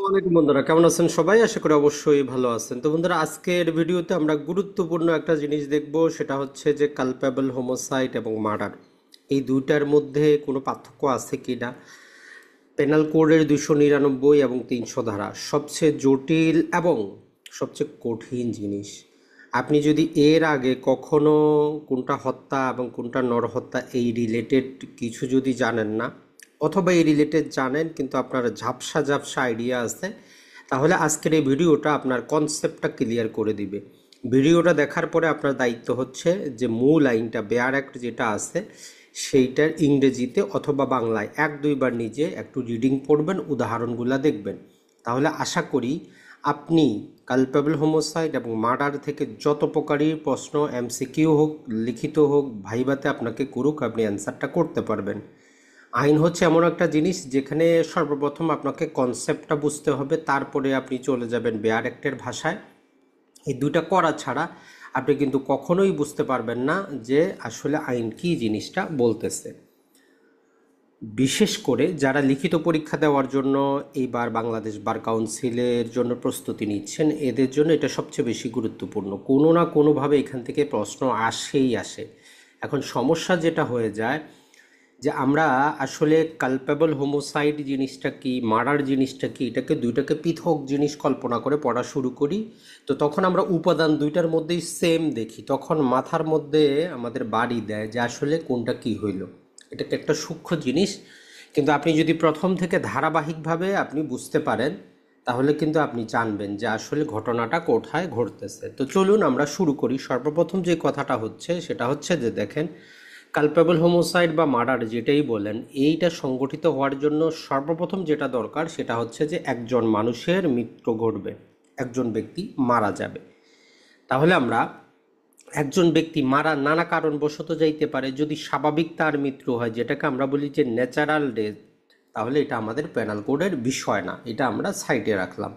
আসসালামাইকুম বন্ধুরা, কেমন আছেন সবাই? আশা করি অবশ্যই ভালো আছেন। তো বন্ধুরা, আজকের ভিডিওতে আমরা গুরুত্বপূর্ণ একটা জিনিস দেখব, সেটা হচ্ছে যে কালপেবল হোমোসাইড এবং মার্ডার, এই দুইটার মধ্যে কোনো পার্থক্য আছে কি না। পেনাল কোডের 299 এবং 300 ধারা সবচেয়ে জটিল এবং সবচেয়ে কঠিন জিনিস। আপনি যদি এর আগে কখনো কোনটা হত্যা এবং কোনটা নরহত্যা এই রিলেটেড কিছু যদি জানেন না, অথবা এই রিলেটেড জানেন কিন্তু আপনার ঝাপসা ঝাপসা আইডিয়া আছে, তাহলে আজকের এই ভিডিওটা আপনার কনসেপ্টটা ক্লিয়ার করে দিবে। ভিডিওটা দেখার পরে আপনার দায়িত্ব হচ্ছে যে মূল আইনটা, বেয়ার অ্যাক্ট যেটা আছে সেইটার ইংরেজিতে অথবা বাংলায় এক দুইবার নিজে একটু রিডিং পড়বেন, উদাহরণগুলো দেখবেন। তাহলে আশা করি আপনি কালপেবল হোমোসাইড এবং মার্ডার থেকে যত প্রকারই প্রশ্ন, এমসিকিউ হোক, লিখিত হোক, ভাইভাতে আপনাকে করুক, আপনি অ্যান্সারটা করতে পারবেন। আইন হচ্ছে এমন একটা জিনিস যেখানে সর্বপ্রথম আপনাকে কনসেপ্টটা বুঝতে হবে, তারপরে আপনি চলে যাবেন বেয়ার অ্যাক্টের ভাষায়। এই দুইটা করা ছাড়া আপনি কিন্তু কখনোই বুঝতে পারবেন না যে আসলে আইন কি জিনিসটা বলতেছে। বিশেষ করে যারা লিখিত পরীক্ষা দেওয়ার জন্য এইবার বাংলাদেশ বার কাউন্সিলের জন্য প্রস্তুতি নিচ্ছেন, এদের জন্য এটা সবচেয়ে বেশি গুরুত্বপূর্ণ। কোনো না কোনোভাবে এখান থেকে প্রশ্ন আসেই আসে। এখন সমস্যা যেটা হয়ে যায় যে আমরা আসলে কালপেবল হোমোসাইড জিনিসটা কি, মার্ডার জিনিসটা কি, এটাকে দুইটাকে পৃথক জিনিস কল্পনা করে পড়া শুরু করি। তো তখন আমরা উপাদান দুইটার মধ্যেই সেম দেখি, তখন মাথার মধ্যে আমাদের বাড়ি দেয় যে আসলে কোনটা কি হইল। এটাকে একটা সূক্ষ্ম জিনিস, কিন্তু আপনি যদি প্রথম থেকে ধারাবাহিকভাবে আপনি বুঝতে পারেন, তাহলে কিন্তু আপনি জানবেন যে আসলে ঘটনাটা কোথায় ঘটতেছে। তো চলুন আমরা শুরু করি। সর্বপ্রথম যে কথাটা হচ্ছে সেটা হচ্ছে যে দেখেন, কালপেবল হোমোসাইড বা মার্ডার যেটাই বলেন, এইটা সংগঠিত হওয়ার জন্য সর্বপ্রথম যেটা দরকার সেটা হচ্ছে যে একজন মানুষের মৃত্যু ঘটবে, একজন ব্যক্তি মারা যাবে। তাহলে আমরা একজন ব্যক্তি মারা নানা কারণবশত যাইতে পারে, যদি স্বাভাবিক তার মৃত্যু হয় যেটাকে আমরা বলি যে ন্যাচারাল ডেথ, তাহলে এটা আমাদের পেনাল কোডের বিষয় না, এটা আমরা সাইডে রাখলাম।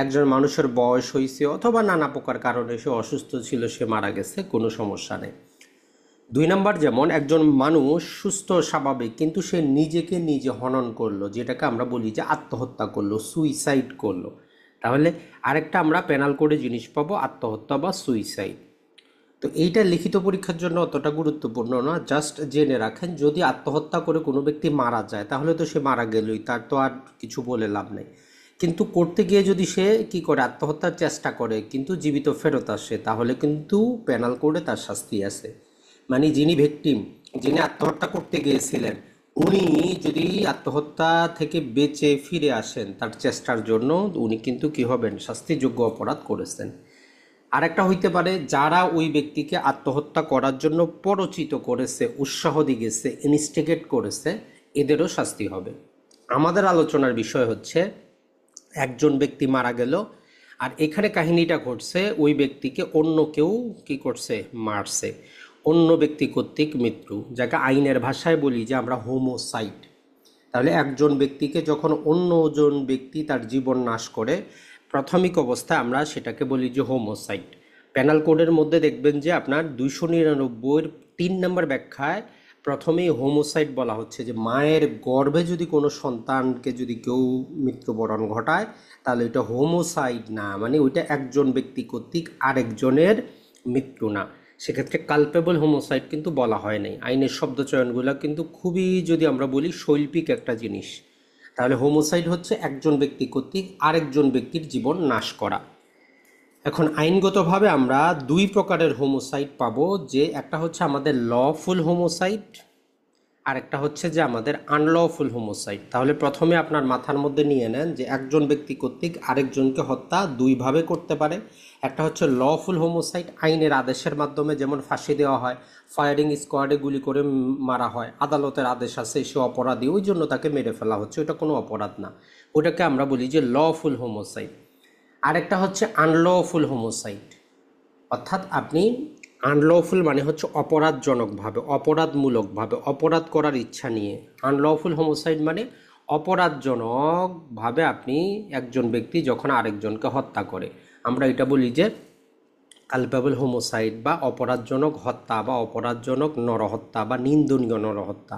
একজন মানুষের বয়স হয়েছে অথবা নানা প্রকার কারণে সে অসুস্থ ছিল, সে মারা গেছে, কোনো সমস্যা নেই। দুই নাম্বার, যেমন একজন মানুষ সুস্থ স্বাভাবিক কিন্তু সে নিজেকে নিজে হনন করলো, যেটাকে আমরা বলি যে আত্মহত্যা করলো, সুইসাইড করলো, তাহলে আরেকটা আমরা পেনাল কোডে জিনিস পাবো, আত্মহত্যা বা সুইসাইড। তো এইটা লিখিত পরীক্ষার জন্য অতটা গুরুত্বপূর্ণ না, জাস্ট জেনে রাখেন যদি আত্মহত্যা করে কোনো ব্যক্তি মারা যায় তাহলে তো সে মারা গেলই, তার তো আর কিছু বলে লাভ নেই। কিন্তু করতে গিয়ে যদি সে কি করে, আত্মহত্যার চেষ্টা করে কিন্তু জীবিত ফেরত আসে, তাহলে কিন্তু পেনাল কোডে তার শাস্তি আছে। মানে যিনি ভিকটিম, যিনি আত্মহত্যা করতে গিয়েছিলেন, উনি যদি আত্মহত্যা থেকে বেঁচে ফিরে আসেন তার চেষ্টার জন্য, উনি কিন্তু কি হবেন, শাস্তিযোগ্য অপরাধ করেছেন। আরেকটা হইতে পারে যারা ওই ব্যক্তিকে আত্মহত্যা করার জন্য প্ররোচিত করেছে, উৎসাহ দিয়েছে, ইনস্টিগেট করেছে, এদেরও শাস্তি হবে। আমাদের আলোচনার বিষয় হচ্ছে একজন ব্যক্তি মারা গেল, আর এখানে কাহিনীটা ঘটছে ওই ব্যক্তিকে অন্য কেউ কি করছে, মারছে, অন্য ব্যক্তি কর্তৃক মৃত্যু, যাকে আইনের ভাষায় বলি যে আমরা হোমোসাইড। তাহলে একজন ব্যক্তিকে যখন অন্যজন ব্যক্তি তার জীবন নাশ করে, প্রাথমিক অবস্থায় আমরা সেটাকে বলি যে হোমোসাইড। পেনাল কোডের মধ্যে দেখবেন যে আপনার 299 3 নম্বর ব্যাখ্যায় প্রথমেই হোমোসাইড বলা হচ্ছে যে মায়ের গর্ভে যদি কোনো সন্তানকে যদি কেউ মৃত্যুবরণ ঘটায়, তাহলে এটা হোমোসাইড না, মানে ওইটা একজন ব্যক্তি কর্তৃক আরেকজনের মৃত্যু না। সেক্ষেত্রে কালপেবল হোমোসাইড কিন্তু বলা হয় নাই। আইনের শব্দচয়নগুলো কিন্তু খুবই, যদি আমরা বলি, শৈল্পিক একটা জিনিস। তাহলে হোমোসাইড হচ্ছে একজন ব্যক্তি কর্তৃক আরেকজন ব্যক্তির জীবন নাশ করা। এখন আইনগতভাবে আমরা দুই প্রকারের হোমোসাইড পাবো, যে একটা হচ্ছে আমাদের লফুল হোমোসাইড, আর একটা হচ্ছে যে আমাদের আনলফুল হোমোসাইড। তাহলে প্রথমে আপনার মাথার মধ্যে নিয়ে নেন যে একজন ব্যক্তি কর্তৃক আরেকজনকে হত্যা দুইভাবে করতে পারে। একটা হচ্ছে লফুল হোমোসাইড, আইনের আদেশের মাধ্যমে, যেমন ফাঁসি দেওয়া হয়, ফায়ারিং স্কোয়াডে গুলি করে মারা হয়, আদালতের আদেশ আছে, সে অপরাধী, ওই জন্য তাকে মেরে ফেলা হচ্ছে, ওটা কোনো অপরাধ না, ওটাকে আমরা বলি যে লফুল হোমোসাইড। আরেকটা হচ্ছে আনলফুল হোমোসাইড, অর্থাৎ আপনি, আনলফুল মানে হচ্ছে অপরাধজনকভাবে, অপরাধমূলকভাবে, অপরাধ করার ইচ্ছা নিয়ে। আনলফুল হোমোসাইড মানে অপরাধজনকভাবে আপনি, একজন ব্যক্তি যখন আরেকজনকে হত্যা করে, আমরা এটা বলি যে কালপেবল হোমোসাইড বা অপরাধজনক হত্যা বা অপরাধজনক নরহত্যা বা নিন্দনীয় নরহত্যা,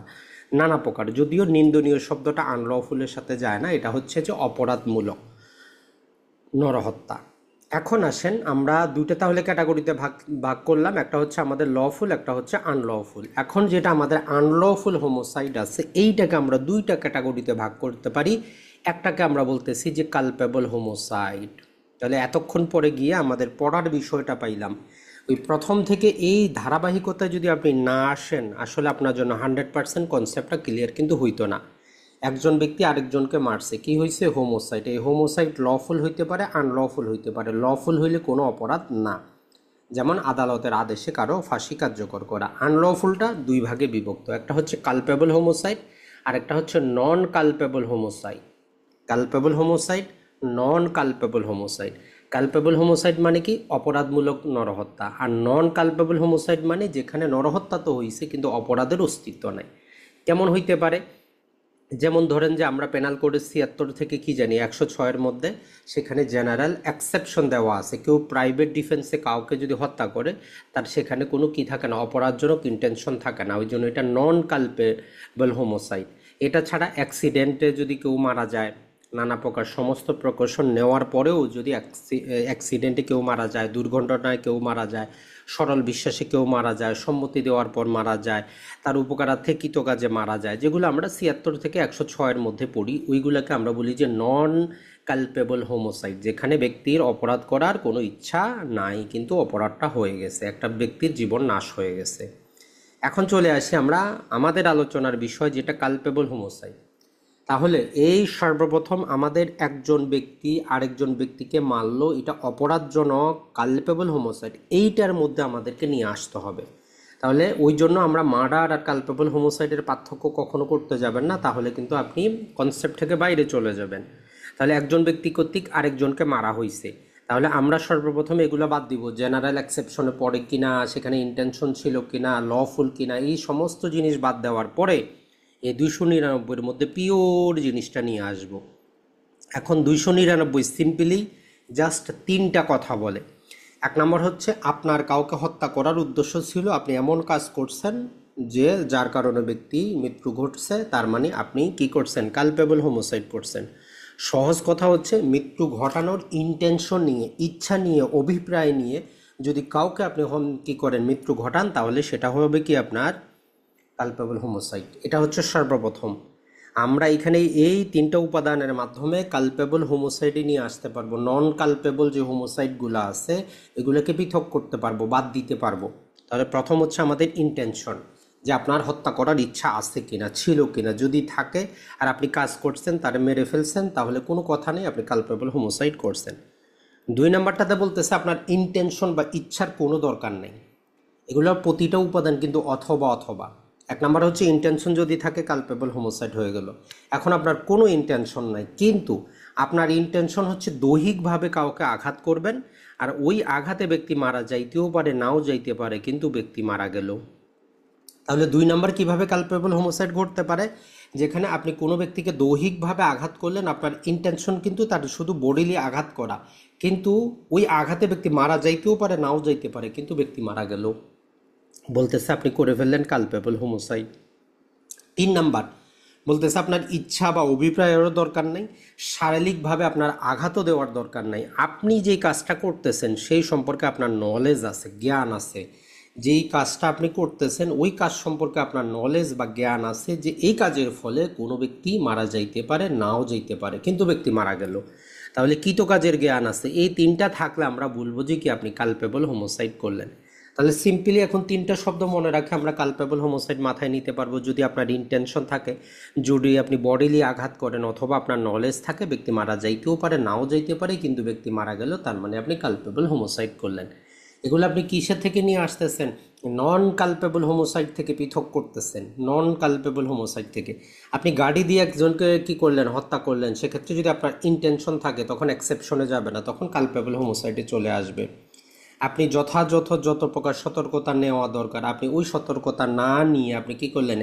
নানা প্রকার। যদিও নিন্দনীয় শব্দটা আনলফুলের সাথে যায় না, এটা হচ্ছে যে অপরাধমূলক। নরহত্যা। এখন আসেন আমরা দুইটা তাহলে ক্যাটাগরিতে ভাগ ভাগ করলাম, একটা হচ্ছে আমাদের লফুল, একটা হচ্ছে আনলফুল। এখন যেটা আমাদের আনলফুল হোমোসাইড আছে এইটাকে আমরা দুইটা ক্যাটাগরিতে ভাগ করতে পারি। একটাকে আমরা বলতেছি যে কালপেবল হোমোসাইড। তাহলে এতক্ষণ পরে গিয়ে আমাদের পড়ার বিষয়টা পাইলাম। ওই প্রথম থেকে এই ধারাবাহিকতায় যদি আপনি না আসেন আসলে আপনার জন্য 100% কনসেপ্টটা ক্লিয়ার কিন্তু হইতো না। একজন ব্যক্তি আরেকজনকে মারছে, কি হয়েছে? হোমোসাইড। এই হোমোসাইড লফুল হইতে পারে, আনলফুল হইতে পারে। লফুল হইলে কোনো অপরাধ না, যেমন আদালতের আদেশে কারো ফাঁসি কার্যকর করা। আনলফুলটা দুই ভাগে বিভক্ত, একটা হচ্ছে কালপেবল হোমোসাইড আর একটা হচ্ছে নন কালপেবল হোমোসাইড। কালপেবল হোমোসাইড, নন কালপেবল হোমোসাইড। কালপেবল হোমোসাইড মানে কি? অপরাধমূলক নরহত্যা। আর নন কালপেবল হোমোসাইড মানে যেখানে নরহত্যা তো হয়েছে কিন্তু অপরাধের অস্তিত্ব নাই। কেমন হইতে পারে? যেমন ধরেন যে আমরা পেনাল কোডের ৭৬ থেকে কি জানি ১০৬-এর মধ্যে সেখানে জেনারেল এক্সেপশন দেওয়া আছে। কেউ প্রাইভেট ডিফেন্সে কাউকে যদি হত্যা করে তার সেখানে কোনো কি থাকে না, অপরাধজনক ইন্টেনশন থাকে না, ওই জন্য এটা নন কালপেবল হোমোসাইড। এটা ছাড়া অ্যাক্সিডেন্টে যদি কেউ মারা যায়, নানা প্রকার সমস্ত প্রিকশন নেওয়ার পরেও যদি অ্যাক্সিডেন্টে কেউ মারা যায়, দুর্ঘটনায় কেউ মারা যায়, সরল বিশ্বাসে কেউ মারা যায়, সম্মতি দেওয়ার পর মারা যায়, তার উপকারার্থে কৃতকাজে মারা যায়, যেগুলো আমরা ৭৬ থেকে ১০৬-এর মধ্যে পড়ি, ওইগুলোকে আমরা বলি যে নন কালপেবল হোমোসাইড। যেখানে ব্যক্তির অপরাধ করার কোনো ইচ্ছা নাই কিন্তু অপরাধটা হয়ে গেছে, একটা ব্যক্তির জীবন নাশ হয়ে গেছে। এখন চলে আসি আমরা আমাদের আলোচনার বিষয়, যেটা কালপেবল হোমোসাইড। তাহলে এই সর্বপ্রথম আমাদের একজন ব্যক্তি আরেকজন ব্যক্তিকে মারলো, এটা অপরাধজনক, কালপেবল হোমোসাইড, এইটার মধ্যে আমাদেরকে নিয়ে আসতে হবে। তাহলে ওই জন্য আমরা মার্ডার আর কালপেবল হোমোসাইডের পার্থক্য কখনো করতে যাবেন না, তাহলে কিন্তু আপনি কনসেপ্ট থেকে বাইরে চলে যাবেন। তাহলে একজন ব্যক্তি কর্তৃক আরেকজনকে মারা হয়েছে, তাহলে আমরা সর্বপ্রথম এগুলো বাদ দিব, জেনারেল এক্সেপশনে পড়ে কিনা, সেখানে ইন্টেনশন ছিল কিনা, লফুল কিনা, এই সমস্ত জিনিস বাদ দেওয়ার পরে এই ২৯৯-এর মধ্যে পিওর জিনিসটা নিয়ে আসব। এখন ২৯৯ সিম্পলি জাস্ট তিনটা কথা বলে। এক নম্বর হচ্ছে আপনার কাউকে হত্যা করার উদ্দেশ্য ছিল, আপনি এমন কাজ করছেন যে যার কারণে ব্যক্তি মৃত্যু ঘটছে, তার মানে আপনি কি করছেন? কালপেবল হোমোসাইড করছেন। সহজ কথা হচ্ছে মৃত্যু ঘটানোর ইন্টেনশন নিয়ে, ইচ্ছা নিয়ে, অভিপ্রায় নিয়ে যদি কাউকে আপনি কি করেন? মৃত্যু ঘটান, তাহলে সেটা হবে কি? আপনার কালপেবল হোমোসাইড। এটা হচ্ছে সর্বপ্রথম। আমরা এখানে এই তিনটা উপাদানের মাধ্যমে কালপেবল হোমোসাইডে নিয়ে আসতে পারবো। নন কালপেবল যে হোমোসাইডগুলো আছে এগুলোকে পৃথক করতে পারবো, বাদ দিতে পারবো। তাহলে প্রথম হচ্ছে আমাদের ইন্টেনশন, যে আপনার হত্যা করার ইচ্ছা আছে কিনা, ছিল কিনা। যদি থাকে আর আপনি কাজ করছেন, তারে মেরে ফেলছেন, তাহলে কোনো কথা নেই, আপনি কালপেবল হোমোসাইড করছেন। দুই নাম্বারটাতে বলতেছে আপনার ইন্টেনশন বা ইচ্ছার কোনো দরকার নেই। এগুলোর প্রতিটা উপাদান কিন্তু অথবা অথবা। এক নাম্বার হচ্ছে ইন্টেনশন যদি থাকে, কালপেবল হোমোসাইড হয়ে গেল। এখন আপনার কোনো ইন্টেনশন নাই, কিন্তু আপনার ইন্টেনশন হচ্ছে দৈহিকভাবে কাউকে আঘাত করবেন, আর ওই আঘাতে ব্যক্তি মারা যাইতেও পারে, নাও যাইতে পারে, কিন্তু ব্যক্তি মারা গেল। তাহলে দুই নাম্বার কিভাবে কালপেবল হোমোসাইড ঘটতে পারে? যেখানে আপনি কোনো ব্যক্তিকে দৈহিকভাবে আঘাত করলেন, আপনার ইন্টেনশন কিন্তু তার শুধু বডিলি আঘাত করা, কিন্তু ওই আঘাতে ব্যক্তি মারা যাইতেও পারে, নাও যাইতে পারে, কিন্তু ব্যক্তি মারা গেল। বলতেছে আপনি করে ফেললেন কালপেবল হোমোসাইড। তিন নাম্বার বলতেছে আপনার ইচ্ছা বা অভিপ্রায়েরও দরকার নেই, শারীরিকভাবে আপনার আঘাতও দেওয়ার দরকার নেই। আপনি যেই কাজটা করতেছেন সেই সম্পর্কে আপনার নলেজ আছে, জ্ঞান আছে। যেই কাজটা আপনি করতেছেন ওই কাজ সম্পর্কে আপনার নলেজ বা জ্ঞান আছে, যে এই কাজের ফলে কোনো ব্যক্তি মারা যাইতে পারে, নাও যাইতে পারে, কিন্তু ব্যক্তি মারা গেল। তাহলে কৃতকাজের জ্ঞান আছে। এই তিনটা থাকলে আমরা বলবো যে কি আপনি কালপেবল হোমোসাইড করলেন। তাহলে সিম্পলি এখন তিনটা শব্দ মনে রাখে আমরা কালপেবল হোমোসাইড মাথায় নিতে পারবো। যদি আপনার ইন্টেনশন থাকে, যদি আপনি বডিলি আঘাত করেন, অথবা আপনার নলেজ থাকে, ব্যক্তি মারা যাইতেও পারে, নাও যাইতে পারে, কিন্তু ব্যক্তি মারা গেল, তার মানে আপনি কালপেবল হোমোসাইড করলেন। এগুলো আপনি কিসের থেকে নিয়ে আসতেছেন? নন কালপেবল হোমোসাইড থেকে পৃথক করতেছেন। নন কালপেবল হোমোসাইড থেকে আপনি গাড়ি দিয়ে একজনকে কি করলেন? হত্যা করলেন। সেক্ষেত্রে যদি আপনার ইন্টেনশন থাকে তখন এক্সেপশনে যাবে না, তখন কালপেবল হোমোসাইডে চলে আসবে। আপনি যথাযথ যত প্রকার সতর্কতা নেওয়া দরকার আপনি ওই সতর্কতা না নিয়ে আপনি কি করলেন,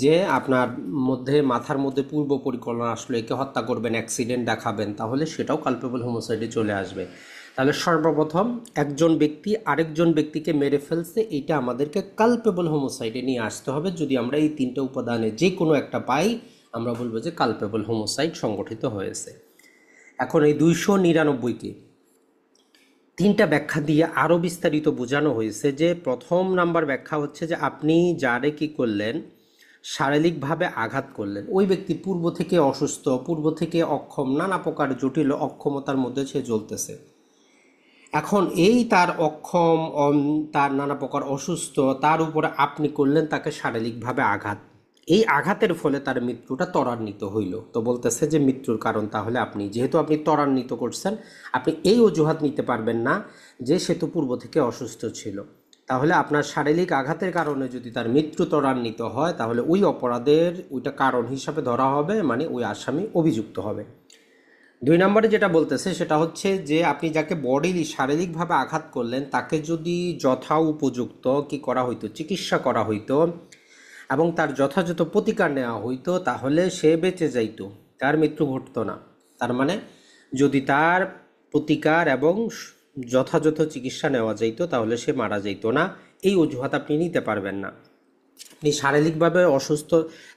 যে আপনার মধ্যে মাথার মধ্যে পূর্ব পরিকল্পনা আসলো একে হত্যা করবেন, অ্যাক্সিডেন্ট দেখাবেন, তাহলে সেটাও কালপেবল হোমোসাইডে চলে আসবে। তাহলে সর্বপ্রথম একজন ব্যক্তি আরেকজন ব্যক্তিকে মেরে ফেলছে, এটা আমাদেরকে কালপেবল হোমোসাইডে নিয়ে আসতে হবে। যদি আমরা এই তিনটা উপাদানে যে কোনো একটা পাই, আমরা বলবো যে কালপেবল হোমোসাইড সংগঠিত হয়েছে। এখন এই 299কে তিনটা ব্যাখ্যা দিয়ে আরও বিস্তারিত বোঝানো হয়েছে। যে প্রথম নাম্বার ব্যাখ্যা হচ্ছে যে আপনি যারে কি করলেন, শারীরিকভাবে আঘাত করলেন, ওই ব্যক্তি পূর্ব থেকে অসুস্থ, পূর্ব থেকে অক্ষম, নানা প্রকার জটিল অক্ষমতার মধ্যে সে চলতেছে। এখন এই তার অক্ষম, তার নানা প্রকার অসুস্থ, তার উপরে আপনি করলেন তাকে শারীরিকভাবে আঘাত। এই আঘাতের ফলে তার মৃত্যুটা ত্বরান্বিত হইল। তো বলতেছে যে মৃত্যুর কারণ তাহলে আপনি, যেহেতু আপনি ত্বরান্বিত করছেন, আপনি এই অজুহাত নিতে পারবেন না যে সে তো পূর্ব থেকে অসুস্থ ছিল। তাহলে আপনার শারীরিক আঘাতের কারণে যদি তার মৃত্যু ত্বরান্বিত হয়, তাহলে ওই অপরাধের ওইটা কারণ হিসাবে ধরা হবে, মানে ওই আসামি অভিযুক্ত হবে। 2 নম্বরে যেটা বলতেছে সেটা হচ্ছে যে আপনি যাকে বডিলি শারীরিকভাবে আঘাত করলেন তাকে যদি যথা উপযুক্ত কি করা হইতো, চিকিৎসা করা হইতো এবং তার যথাযথ প্রতিকার নেওয়া হইতো, তাহলে সে বেঁচে যাইতো, তার মৃত্যু ঘটতো না। তার মানে যদি তার প্রতিকার এবং যথাযথ চিকিৎসা নেওয়া যাইতো তাহলে সে মারা যাইতো না। এই অজুহাত আপনি নিতে পারবেন না। আপনি শারীরিকভাবে অসুস্থ,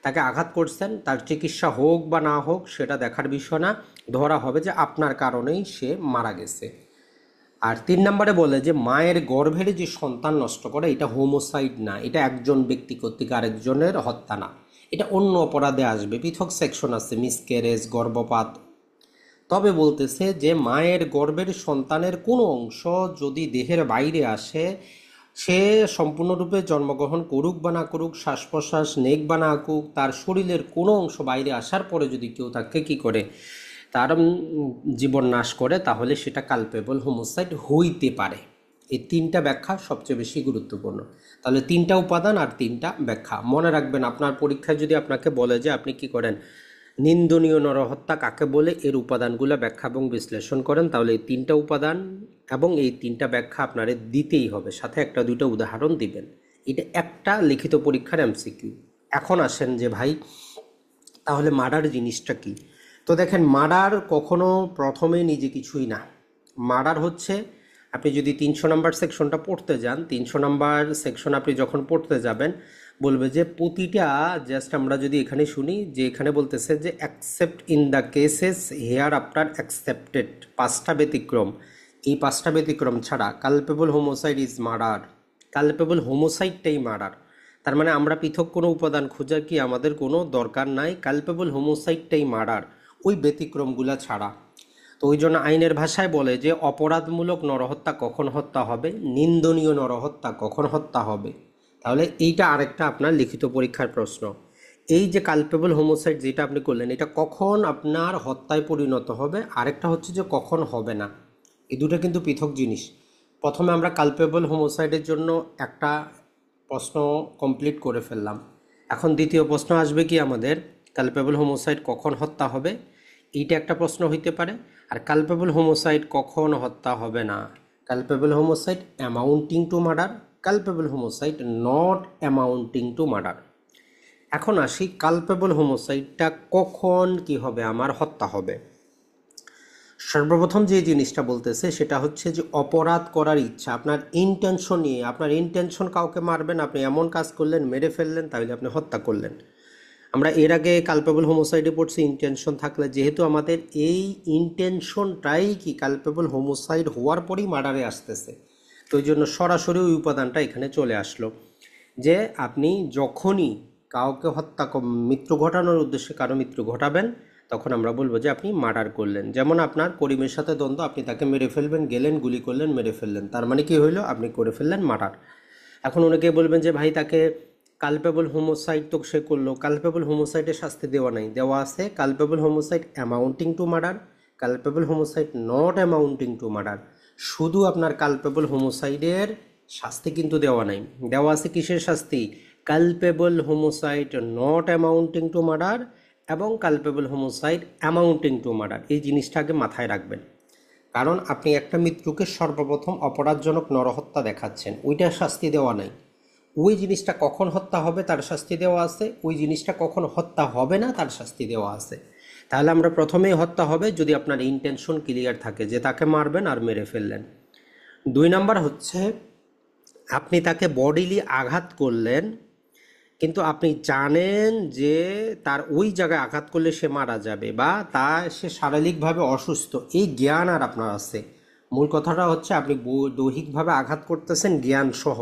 তাকে আঘাত করছেন, তার চিকিৎসা হোক বা না হোক সেটা দেখার বিষয় না, ধরা হবে যে আপনার কারণেই সে মারা গেছে। আর 3 নম্বরে বলে যে মায়ের গর্ভের যে সন্তান নষ্ট করে, এটা হোমোসাইড না, এটা একজন ব্যক্তি কর্তৃক আরেকজনের হত্যা না, এটা অন্য অপরাধে আসবে, পৃথক সেকশন আছে, মিসক্যারেজ, গর্ভপাত। তবে বলতেছে যে মায়ের গর্ভের সন্তানের কোনো অংশ যদি দেহের বাইরে আসে, সে সম্পূর্ণরূপে জন্মগ্রহণ করুক বা না করুক, শ্বাস প্রশ্বাস নেক বা না করুক, তার শরীরের কোনো অংশ বাইরে আসার পরে যদি কেউ তাকে কি করে, তার জীবন নাশ করে, তাহলে সেটা কালপেবল হোমোসাইড হইতে পারে। এই 3টা ব্যাখ্যা সবচেয়ে বেশি গুরুত্বপূর্ণ। তাহলে 3টা উপাদান আর 3টা ব্যাখ্যা মনে রাখবেন। আপনার পরীক্ষায় যদি আপনাকে বলে যে আপনি কি করেন, নিন্দনীয় নরহত্যা কাকে বলে, এর উপাদানগুলো ব্যাখ্যা এবং বিশ্লেষণ করেন, তাহলে এই 3টা উপাদান এবং এই 3টা ব্যাখ্যা আপনাদের দিতেই হবে, সাথে 1-2টা উদাহরণ দিবেন। এটা একটা লিখিত পরীক্ষার এমসিকিউ। এখন আসেন যে ভাই তাহলে মার্ডার জিনিসটা কি। তো দেখেন, মার্ডার কখনো প্রথমে নিজে কিছুই না। মার্ডার হচ্ছে, আপনি যদি 300 নম্বর সেকশনটা পড়তে যান, 300 নম্বর সেকশন আপনি যখন পড়তে যাবেন বলবে যে প্রতিটা, জাস্ট আমরা যদি এখানে শুনি যে এখানে বলতেছে যে except in the cases hereafter excepted, 5টা ব্যতিক্রম, এই 5টা ব্যতিক্রম ছাড়া culpable homicide is murder, culpable হোমোসাইডটাই মার্ডার। তার মানে আমরা পৃথক কোনো উপাদান খোঁজার কি আমাদের কোনো দরকার নাই, কালপেবল হোমোসাইডটাই মার্ডার, ওই ব্যতিক্রমগুলা ছাড়া। তো ওই জন্য আইনের ভাষায় বলে যে অপরাধমূলক নরহত্যা কখন হত্যা হবে, নিন্দনীয় নরহত্যা কখন হত্যা হবে। তাহলে এইটা আরেকটা আপনার লিখিত পরীক্ষার প্রশ্ন। এই যে কালপেবল হোমোসাইড যেটা আপনি করলেন, এটা কখন আপনার হত্যায় পরিণত হবে, আরেকটা হচ্ছে যে কখন হবে না। এই দুটো কিন্তু পৃথক জিনিস। প্রথমে আমরা কালপেবল হোমোসাইডের জন্য একটা প্রশ্ন কমপ্লিট করে ফেললাম। এখন দ্বিতীয় প্রশ্ন আসবে কি আমাদের, কালপেবল হোমোসাইড কখন হত্যা হবে, এইটা একটা প্রশ্ন হইতে পারে। আর কালপেবল হোমোসাইড কখন হত্যা হবে না, culpable homicide amounting to murder, culpable homicide not amounting to murder. এখন আসি কালপেবল হোমোসাইডটা কখন কি হবে, আমার হত্যা হবে। সর্বপ্রথম যে জিনিসটা বলতেছে সেটা হচ্ছে যে অপরাধ করার ইচ্ছা, আপনার ইন্টেনশন নিয়ে, আপনার ইন্টেনশন কাউকে মারবেন, আপনি এমন কাজ করলেন, মেরে ফেললেন, তাহলে আপনি হত্যা করলেন। আমরা এর আগে কালপেবল হোমোসাইডে পড়ছি ইন্টেনশন থাকলে, যেহেতু আমাদের এই ইন্টেনশনটাই কি কালপেবল হোমোসাইড হওয়ার পরেই মার্ডারে আসতেছে, তো ওই জন্য সরাসরি ওই উপাদানটা এখানে চলে আসলো যে আপনি যখনই কাউকে মৃত্যু ঘটানোর উদ্দেশ্যে কারো মৃত্যু ঘটাবেন, তখন আমরা বলবো যে আপনি মার্ডার করলেন। যেমন আপনার করিমের সাথে দ্বন্দ্ব, আপনি তাকে মেরে ফেলবেন, গেলেন, গুলি করলেন, মেরে ফেললেন, তার মানে কি হইলো, আপনি করে ফেললেন মার্ডার। এখন অনেকে বলবেন যে ভাই তাকে কালপেবল হোমোসাইড তো সে করলো, কালপেবল হোমোসাইডের শাস্তি দেওয়া নাই, দেওয়া আছে culpable homicide amounting to murder, culpable homicide not amounting to murder. শুধু আপনার কালপেবল হোমোসাইডের শাস্তি কিন্তু দেওয়া নাই, দেওয়া আছে কিসের শাস্তি, culpable homicide not amounting to murder এবং culpable homicide amounting to murder. এই জিনিসটা আগে মাথায় রাখবেন, কারণ আপনি একটা মৃত্যুকে সর্বপ্রথম অপরাধজনক নরহত্যা দেখাচ্ছেন, ওইটার শাস্তি দেওয়া নাই। ওই জিনিসটা কখন হত্যা হবে তার শাস্তি দেওয়া আছে, ওই জিনিসটা কখন হত্যা হবে না তার শাস্তি দেওয়া আছে। তাহলে আমরা প্রথমেই হত্যা হবে যদি আপনার ইন্টেনশন ক্লিয়ার থাকে যে তাকে মারবেন আর মেরে ফেললেন। 2 নাম্বার হচ্ছে আপনি তাকে বডিলি আঘাত করলেন, কিন্তু আপনি জানেন যে তার ওই জায়গায় আঘাত করলে সে মারা যাবে বা সে শারীরিকভাবে অসুস্থ, এই জ্ঞান আর আপনার আছে। মূল কথাটা হচ্ছে আপনি দৈহিকভাবে আঘাত করতেছেন জ্ঞান সহ,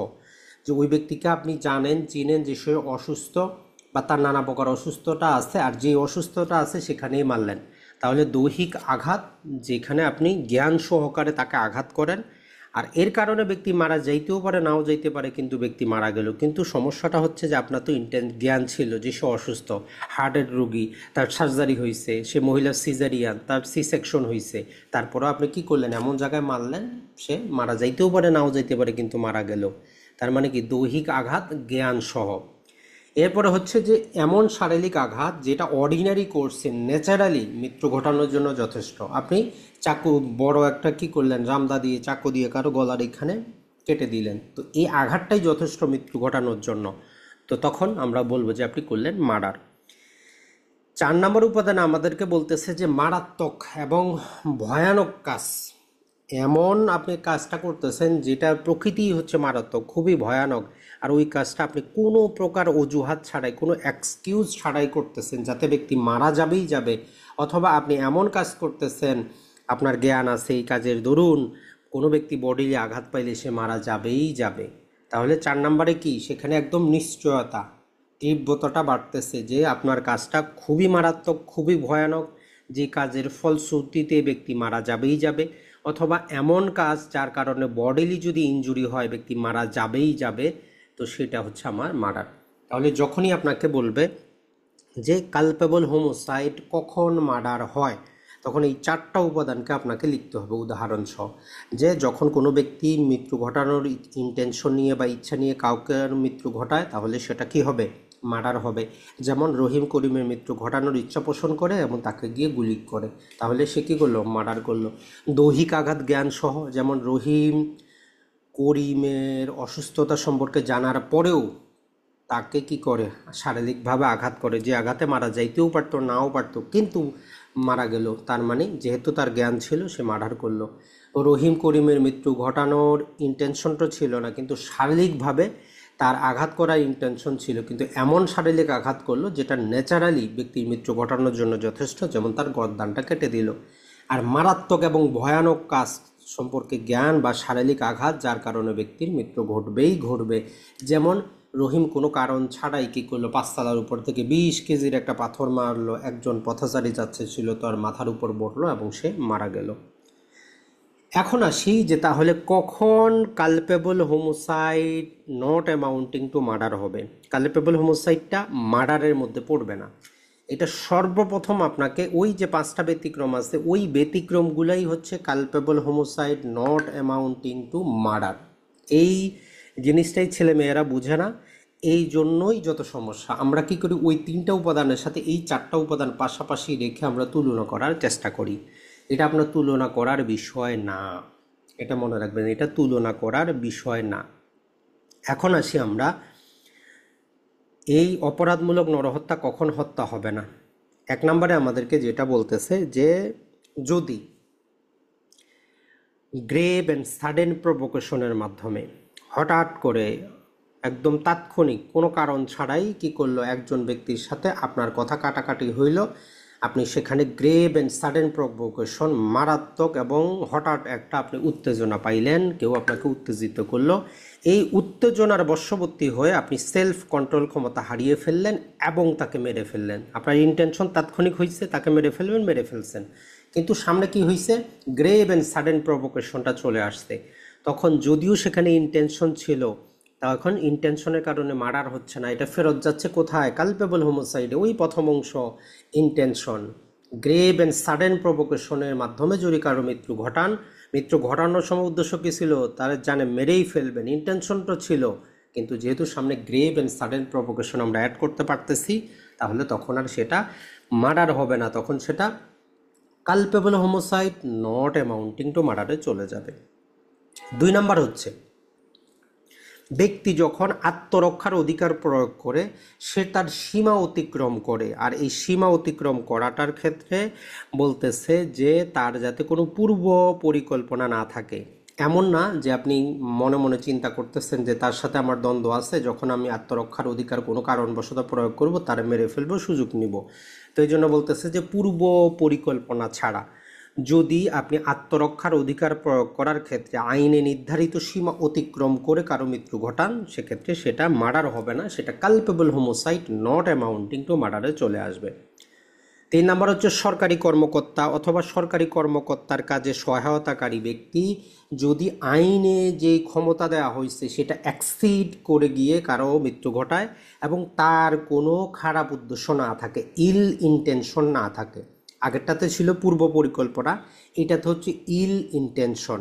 যে ওই ব্যক্তিকে আপনি জানেন চিনেন যে সে অসুস্থ বা তার নানা প্রকার অসুস্থতা আছে, আর যে অসুস্থতা আছে সেখানেই মারলেন। তাহলে দৈহিক আঘাত, যেখানে আপনি জ্ঞান সহকারে তাকে আঘাত করেন, আর এর কারণে ব্যক্তি মারা যাইতেও পারে নাও যাইতে পারে, কিন্তু ব্যক্তি মারা গেল। কিন্তু সমস্যাটা হচ্ছে যে আপনার তো জ্ঞান ছিল যে সে অসুস্থ, হার্টের রোগী, তার সার্জারি হয়েছে, সে মহিলার সিজারিয়ান, তার সি সেকশন হয়েছে, তারপরেও আপনি কি করলেন, এমন জায়গায় মারলেন সে মারা যাইতেও পারে নাও যাইতে পারে কিন্তু মারা গেল। তার মানে কি দৈহিক আঘাত জ্ঞান সহ। এরপরে হচ্ছে যে এমন শারীরিক আঘাত যেটা অর্ডিনারি কোর্সে ন্যাচারালি মৃত্যু ঘটানোর জন্য যথেষ্ট। আপনি চাকু বড় একটা কি করলেন, রামদা দিয়ে চাকু দিয়ে কারো গলার এখানে কেটে দিলেন, তো এই আঘাতটাই যথেষ্ট মৃত্যু ঘটানোর জন্য। তো তখন আমরা বলবো যে আপনি করলেন মার্ডার। 4 নম্বর উপাদানে আমাদেরকে বলতেছে যে মারাত্মক এবং ভয়ানক কাজ। এমন আপনি কাজটা করতেছেন যেটার প্রকৃতি হচ্ছে মারাত্মক, খুবই ভয়ানক, আর ওই কাজটা আপনি কোনো প্রকার অজুহাত ছাড়াই, কোনো এক্সকিউজ ছাড়াই করতেছেন, যাতে ব্যক্তি মারা যাবেই যাবে। অথবা আপনি এমন কাজ করতেছেন, আপনার জ্ঞান আছে এই কাজের দরুন কোনো ব্যক্তি বডিতে আঘাত পাইলে সে মারা যাবেই যাবে। তাহলে 4 নম্বরে কি, সেখানে একদম নিশ্চয়তা, তীব্রতাটা বাড়তেছে যে আপনার কাজটা খুবই মারাত্মক, খুবই ভয়ানক, যে কাজের ফলশ্রুতিতে ব্যক্তি মারা যাবেই যাবে, অথবা এমন কাজ যার কারণে বডিলি যদি ইনজুরি হয় ব্যক্তি মারা যাবেই যাবে, তো সেটা হচ্ছে আমার মার্ডার। তাহলে যখনই আপনাকে বলবে যে কালপেবল হোমোসাইড কখন মার্ডার হয়, তখন এই 4টা উপাদানকে আপনাকে লিখতে হবে উদাহরণ সহ। যে যখন কোনো ব্যক্তি মৃত্যু ঘটানোর ইন্টেনশন নিয়ে বা ইচ্ছা নিয়ে কাউকে মৃত্যু ঘটায়, তাহলে সেটা কি হবে, মার্ডার হবে। যেমন রহিম করিমের মৃত্যু ঘটানোর ইচ্ছা পোষণ করে এবং তাকে গিয়ে গুলি করে, তাহলে সে কী করলো, মার্ডার করলো। দৈহিক আঘাত জ্ঞান সহ, যেমন রহিম করিমের অসুস্থতা সম্পর্কে জানার পরেও তাকে কি করে, শারীরিকভাবে আঘাত করে, যে আঘাতে মারা যাইতেও পারতো নাও পারতো, কিন্তু মারা গেল। তার মানে যেহেতু তার জ্ঞান ছিল সে মার্ডার করলো। রহিম করিমের মৃত্যু ঘটানোর ইন্টেনশনটা ছিল না, কিন্তু শারীরিকভাবে তার আঘাত করার ইন্টেনশন ছিল, কিন্তু এমন শারীরিক আঘাত করলো যেটা ন্যাচারালি ব্যক্তির মৃত্যু ঘটানোর জন্য যথেষ্ট, যেমন তার গর্দানটা কেটে দিল। আর মারাত্মক এবং ভয়ানক কাজ সম্পর্কে জ্ঞান বা শারীরিক আঘাত যার কারণে ব্যক্তির মৃত্যু ঘটবেই ঘটবে। যেমন রহিম কোনো কারণ ছাড়াই কী করলো, 5 তলার উপর থেকে 20 কেজির একটা পাথর মারলো, একজন পথচারী যাচ্ছে ছিল, তার মাথার উপর পড়লো এবং সে মারা গেল। এখন আসি যে তাহলে কখন culpable homicide not amounting to murder হবে। কালপেবল হোমোসাইডটা মার্ডারের মধ্যে পড়বে না। এটা সর্বপ্রথম আপনাকে ওই যে 5টা ব্যতিক্রম আছে, ওই ব্যতিক্রমগুলাই হচ্ছে culpable homicide not amounting to murder. এই জিনিসটাই ছেলেমেয়েরা বুঝে না, এই জন্যই যত সমস্যা। আমরা কি করি, ওই 3টা উপাদানের সাথে এই 4টা উপাদান পাশাপাশি রেখে আমরা তুলনা করার চেষ্টা করি। এটা আপনার তুলনা করার বিষয় না, এটা মনে রাখবেন, এটা তুলনা করার বিষয় না। এখন আসি আমরা এই অপরাধমূলক নরহত্যা কখন হত্যা হবে না। 1 নম্বরে আমাদেরকে যেটা বলতেছে যে যদি গ্রেভ অ্যান্ড সাডেন প্রভোকেশনের মাধ্যমে হঠাৎ করে একদম তাৎক্ষণিক কোনো কারণ ছাড়াই কি করলো, একজন ব্যক্তির সাথে আপনার কথা কাটাকাটি হইল, আপনি সেখানে গ্রেভ অ্যান্ড সাডেন প্রভোকেশন, মারাত্মক এবং হঠাৎ একটা আপনি উত্তেজনা পাইলেন, কেউ আপনাকে উত্তেজিত করলো, এই উত্তেজনার বশবর্তী হয়ে আপনি সেলফ কন্ট্রোল ক্ষমতা হারিয়ে ফেললেন এবং তাকে মেরে ফেললেন। আপনার ইন্টেনশন তাৎক্ষণিক হয়েছে, তাকে মেরে ফেলবেন, মেরে ফেলছেন, কিন্তু সামনে কি হয়েছে, গ্রেভ অ্যান্ড সাডেন প্রভোকেশনটা চলে আসছে। তখন যদিও সেখানে ইন্টেনশন ছিল, তখন ইন্টেনশনের কারণে মার্ডার হচ্ছে না, এটা ফেরত যাচ্ছে কোথায়, কালপেবল হোমোসাইডে। ওই প্রথম অংশ ইন্টেনশন, গ্রেভ অ্যান্ড সাডেন প্রভোকেশনের মাধ্যমে যদি কারো মৃত্যু ঘটান, মৃত্যু ঘটানোর সময় উদ্দেশ্য কী ছিল, তারা জানে মেরেই ফেলবেন, ইন্টেনশনটা ছিল, কিন্তু যেহেতু সামনে গ্রেভ অ্যান্ড সাডেন প্রভোকেশন আমরা অ্যাড করতে পারতেছি, তাহলে তখন আর সেটা মার্ডার হবে না, তখন সেটা culpable homicide not amounting to মার্ডারে চলে যাবে। 2 নম্বর হচ্ছে ব্যক্তি যখন আত্মরক্ষার অধিকার প্রয়োগ করে সে তার সীমা অতিক্রম করে, আর এই সীমা অতিক্রম করাটার ক্ষেত্রে বলতেছে যে তার যাতে কোনো পূর্ব পরিকল্পনা না থাকে। এমন না যে আপনি মনে মনে চিন্তা করতেছেন যে তার সাথে আমার দ্বন্দ্ব আছে, যখন আমি আত্মরক্ষার অধিকার কোনো কারণবশত প্রয়োগ করব তার মেরে ফেলবো, সুযোগ নিব। তো এই জন্য বলতেছে যে পূর্ব পরিকল্পনা ছাড়া যদি আপনি আত্মরক্ষার অধিকার প্রয়োগ করার ক্ষেত্রে আইনে নির্ধারিত সীমা অতিক্রম করে কারো মৃত্যু ঘটান, সেক্ষেত্রে সেটা মার্ডার হবে না, সেটা culpable homicide not amounting to মার্ডারে চলে আসবে। 3 নাম্বার হচ্ছে সরকারি কর্মকর্তা অথবা সরকারি কর্মকর্তার কাজে সহায়তাকারী ব্যক্তি যদি আইনে যেই ক্ষমতা দেওয়া হয়েছে সেটা এক্সিড করে গিয়ে কারো মৃত্যু ঘটায় এবং তার কোনো খারাপ উদ্দেশ্য না থাকে, ইল ইন্টেনশন না থাকে। আগেরটাতে ছিল পূর্ব পরিকল্পনা, এটাতে হচ্ছে ইল ইন্টেনশন।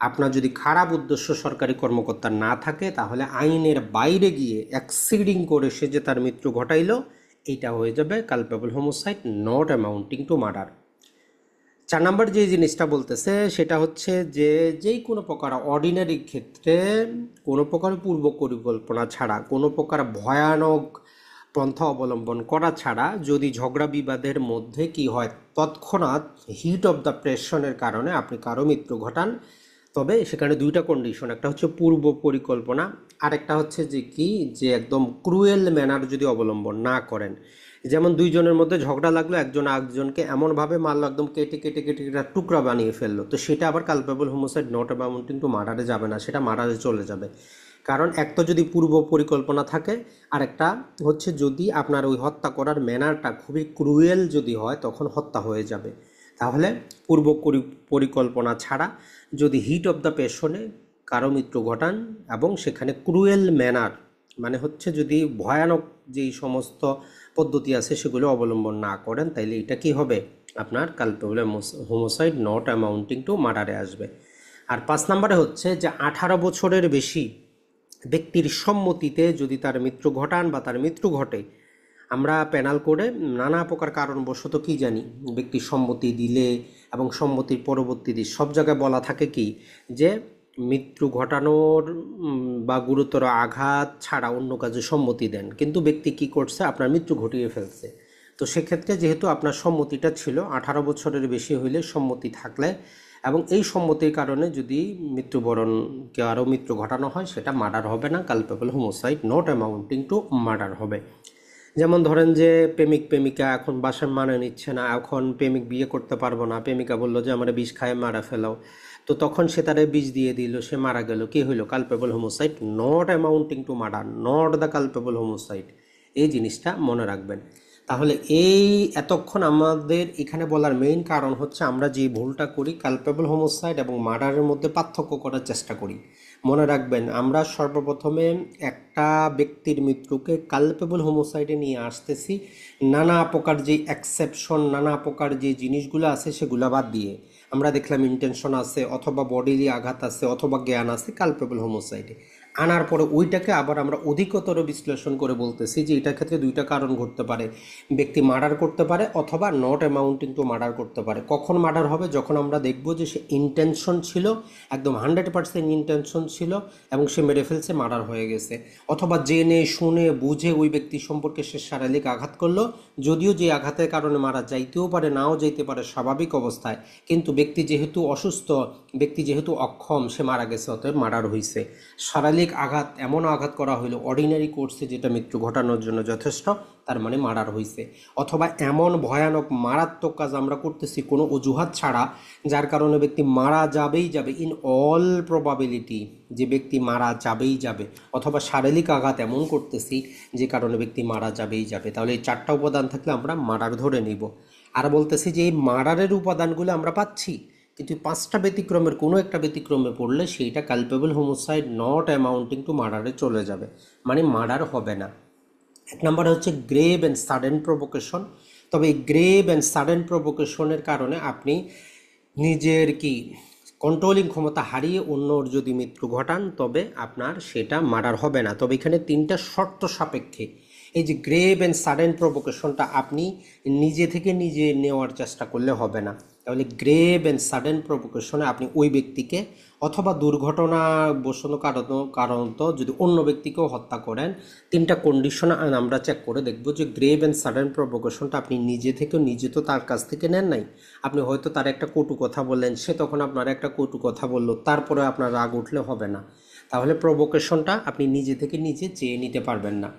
আপনার যদি খারাপ উদ্দেশ্য সরকারি কর্মকর্তার না থাকে তাহলে আইনের বাইরে গিয়ে এক্সিডিং করে সে যে তার মৃত্যু ঘটাইল, এটা হয়ে যাবে culpable homicide not amounting to murder. 4 number যে জিনিসটা বলতেছে সেটা হচ্ছে যে যেই কোনো প্রকার অর্ডিনারি ক্ষেত্রে কোনো প্রকার পূর্ব পরিকল্পনা ছাড়া, কোনো প্রকার ভয়ানক পন্থা অবলম্বন করা ছাড়া যদি ঝগড়া বিবাদের মধ্যে কি হয়, তৎক্ষণাৎ হিট অফ দ্য প্রেশনের কারণে আপনি কারো মৃত্যু ঘটান, তবে সেখানে দুইটা কন্ডিশন, একটা হচ্ছে পূর্ব পরিকল্পনা, আর একটা হচ্ছে যে কি যে একদম ক্রুয়েল ম্যানার যদি অবলম্বন না করেন। যেমন দুইজনের মধ্যে ঝগড়া লাগলো, একজন আরেকজনকে এমনভাবে মারলো একদম কেটে কেটে কেটে কেটে টুকরা বানিয়ে ফেললো, তো সেটা আবার culpable homicide not amounting to মার্ডারে যাবে না, সেটা মার্ডারে চলে যাবে। কারণ এক তো যদি পূর্ব পরিকল্পনা থাকে, আর একটা হচ্ছে যদি আপনার ওই হত্যা করার ম্যানারটা খুবই ক্রুয়েল যদি হয় তখন হত্যা হয়ে যাবে। তাহলে পূর্ব পরিকল্পনা ছাড়া যদি হিট অফ দ্য প্যাশনে কারো মৃত্যু ঘটান এবং সেখানে ক্রুয়েল ম্যানার মানে হচ্ছে যদি ভয়ানক যেই সমস্ত পদ্ধতি আছে সেগুলো অবলম্বন না করেন, তাইলে এটা কি হবে, আপনার culpable homicide not amounting to মার্ডারে আসবে। আর 5 নম্বরে হচ্ছে যে 18 বছরের বেশি ব্যক্তির সম্মতিতে যদি তার মৃত্যু ঘটান বা তার মৃত্যু ঘটে, আমরা প্যানাল করে নানা প্রকার কারণবশত কি জানি ব্যক্তির সম্মতি দিলে এবং সম্মতির পরবর্তীতে সব জায়গায় বলা থাকে কি যে মৃত্যু ঘটানোর বা গুরুতর আঘাত ছাড়া অন্য কাজে সম্মতি দেন, কিন্তু ব্যক্তি কি করছে, আপনার মৃত্যু ঘটিয়ে ফেলছে। তো সেক্ষেত্রে যেহেতু আপনার সম্মতিটা ছিল 18 বছরের বেশি হইলে সম্মতি থাকলে এবং এই সম্মতির কারণে যদি মৃত্যুবরণ কারো মৃত্যু ঘটানো হয় সেটা মার্ডার হবে না, culpable homicide not amounting to murder হবে। যেমন ধরেন যে প্রেমিক প্রেমিকা এখন বাসায় মানে নিচ্ছে না, এখন প্রেমিক বিয়ে করতে পারবো না, প্রেমিকা বললো যে আমার বিষ খায় মারা ফেলাও, তো তখন সে তারে বিষ দিয়ে দিল, সে মারা গেল, কি হইল, culpable homicide not amounting to murder, not the culpable homicide. এই জিনিসটা মনে রাখবেন। তাহলে এই এতক্ষণ আমাদের এখানে বলার মেইন কারণ হচ্ছে আমরা যে ভুলটা করি কালপেবল হোমোসাইড এবং মার্ডারের মধ্যে পার্থক্য করার চেষ্টা করি। মনে রাখবেন আমরা সর্বপ্রথমে একটা ব্যক্তির মৃত্যুকে কালপেবল হোমোসাইডে নিয়ে আসতেছি, নানা প্রকার যে এক্সেপশন, নানা প্রকার যে জিনিসগুলো আছে সেগুলো বাদ দিয়ে। আমরা দেখলাম ইন্টেনশন আছে অথবা বডিলি আঘাত আছে অথবা জ্ঞান আছে কালপেবল হোমোসাইডে, আনার পরে ওইটাকে আবার আমরা অধিকতর বিশ্লেষণ করে বলতেছি যে এটার ক্ষেত্রে দুইটা কারণ ঘটতে পারে, ব্যক্তি মার্ডার করতে পারে অথবা নট অ্যামাউন্টিং টু মার্ডার করতে পারে। কখন মার্ডার হবে, যখন আমরা দেখব যে সে ইন্টেনশন ছিল, একদম 100% ইন্টেনশন ছিল এবং সে মেরে ফেলছে, মার্ডার হয়ে গেছে। অথবা জেনে শুনে বুঝে ওই ব্যক্তি সম্পর্কে সে শারীরিক আঘাত করলো, যদিও যে আঘাতের কারণে মারা যাইতেও পারে নাও যাইতে পারে স্বাভাবিক অবস্থায়, কিন্তু ব্যক্তি যেহেতু অসুস্থ, ব্যক্তি যেহেতু অক্ষম, সে মারা গেছে, অতএব মার্ডার হয়েছে। শারীরিক আঘাত এমন আঘাত করা হইলো অর্ডিনারি কোর্সে যেটা মৃত্যু ঘটানোর জন্য যথেষ্ট, তার মানে মার্ডার হয়েছে। অথবা এমন ভয়ানক মারাত্মক কাজ আমরা করতেছি কোনো অজুহাত ছাড়া, যার কারণে ব্যক্তি মারা যাবেই যাবে, ইন অল প্রবাবিলিটি যে ব্যক্তি মারা যাবেই যাবে, অথবা শারীরিক আঘাত এমন করতেছি যে কারণে ব্যক্তি মারা যাবেই যাবে। তাহলে এই 4টা উপাদান থাকলে আমরা মার্ডার ধরে নিব। আর বলতেছি যে এই মার্ডারের উপাদানগুলো আমরা পাচ্ছি, কিন্তু 5টা ব্যতিক্রমের কোনো একটা ব্যতিক্রমে পড়লে সেইটা culpable homicide not amounting to মার্ডারে চলে যাবে, মানে মার্ডার হবে না। 1 নম্বরে হচ্ছে গ্রেভ অ্যান্ড সাডেন প্রভোকেশন। তবে এই গ্রেভ অ্যান্ড সাডেন প্রভোকেশনের কারণে আপনি নিজের কি কন্ট্রোলিং ক্ষমতা হারিয়ে অন্যর যদি মৃত্যু ঘটান তবে আপনার সেটা মার্ডার হবে না। তবে এখানে 3টা শর্ত সাপেক্ষে এই যে গ্রেভ অ্যান্ড সাডেন প্রভোকেশনটা আপনি নিজে থেকে নিজে নেওয়ার চেষ্টা করলে হবে না। তাহলে গ্রেভ অ্যান্ড সাডেন প্রভোকেশনে আপনি ওই ব্যক্তিকে অথবা দুর্ঘটনাবশত কারণত যদি অন্য ব্যক্তিকেও হত্যা করেন, তিনটা কন্ডিশন আমরা চেক করে দেখব যে গ্রেভ অ্যান্ড সাডেন প্রভোকেশনটা আপনি নিজে থেকে নিজে তো তার কাছ থেকে নেন নাই, আপনি হয়তো তার একটা কটু কথা বললেন, সে তখন আপনার একটা কটু কথা বললো, তারপরে আপনার রাগ উঠলে হবে না। তাহলে প্রভোকেশনটা আপনি নিজে থেকে নিজে চেয়ে নিতে পারবেন না।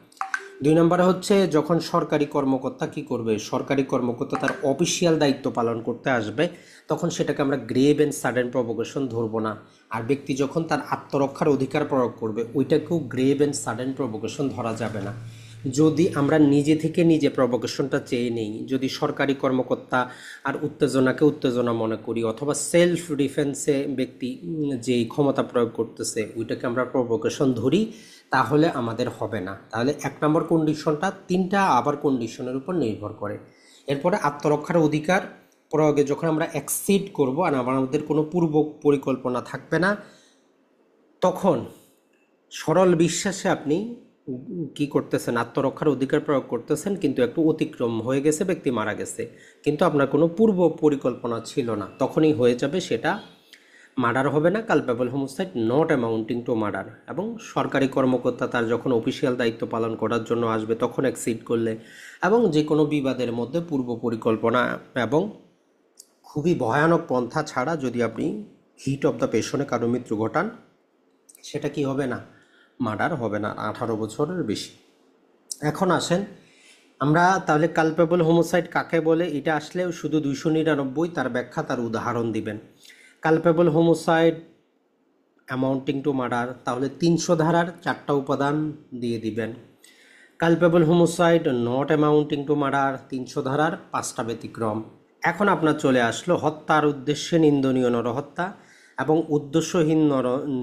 2 নম্বরে হচ্ছে যখন সরকারি কর্মকর্তা কি করবে, সরকারি কর্মকর্তা তার অফিসিয়াল দায়িত্ব পালন করতে আসবে, তখন সেটাকে আমরা গ্রেভ অ্যান্ড সাডেন প্রভোকেশন ধরবো না। আর ব্যক্তি যখন তার আত্মরক্ষার অধিকার প্রয়োগ করবে, ওইটাকেও গ্রেভ অ্যান্ড সাডেন প্রভোকেশন ধরা যাবে না। যদি আমরা নিজে থেকে নিজে প্রভোকেশনটা চেয়ে নেই, যদি সরকারি কর্মকর্তা আর উত্তেজনাকে উত্তেজনা মনে করি, অথবা সেলফ ডিফেন্সে ব্যক্তি যেই ক্ষমতা প্রয়োগ করতেছে ওইটাকে আমরা প্রভোকেশন ধরি, তাহলে আমাদের হবে না। তাহলে 1 নম্বর কন্ডিশনটা 3টা আবার কন্ডিশনের উপর নির্ভর করে। এরপরে আত্মরক্ষার অধিকার প্রয়োগে যখন আমরা এক্সিড করব আর আমাদের কোনো পূর্ব পরিকল্পনা থাকবে না, তখন সরল বিশ্বাসে আপনি কি করতেছেন, আত্মরক্ষার অধিকার প্রয়োগ করতেছেন, কিন্তু একটু অতিক্রম হয়ে গেছে, ব্যক্তি মারা গেছে, কিন্তু আপনার কোনো পূর্ব পরিকল্পনা ছিল না, তখনই হয়ে যাবে সেটা মার্ডার হবে না, culpable homicide not amounting to murder. এবং সরকারি কর্মকর্তা তার যখন অফিসিয়াল দায়িত্ব পালন করার জন্য আসবে তখন এক্সিড করলে, এবং যে কোনো বিবাদের মধ্যে পূর্ব পরিকল্পনা এবং খুবই ভয়ানক পন্থা ছাড়া যদি আপনি হিট অফ দ্য পেশনে কারো মৃত্যু ঘটান, সেটা কি হবে না, মার্ডার হবে না 18 বছরের বেশি। এখন আসেন আমরা তাহলে কালপেবল হোমোসাইড কাকে বলে, এটা আসলে শুধু 299 তার ব্যাখ্যা, তার উদাহরণ দিবেন। Culpable homicide amounting to murder, তাহলে 300 ধারার 4টা উপাদান দিয়ে দিবেন। Culpable homicide not amounting to murder, 300 ধারার 5টা ব্যতিক্রম। এখন আপনার চলে আসলো হত্যার উদ্দেশ্যে নিন্দনীয় নরহত্যা এবং উদ্দেশ্যহীন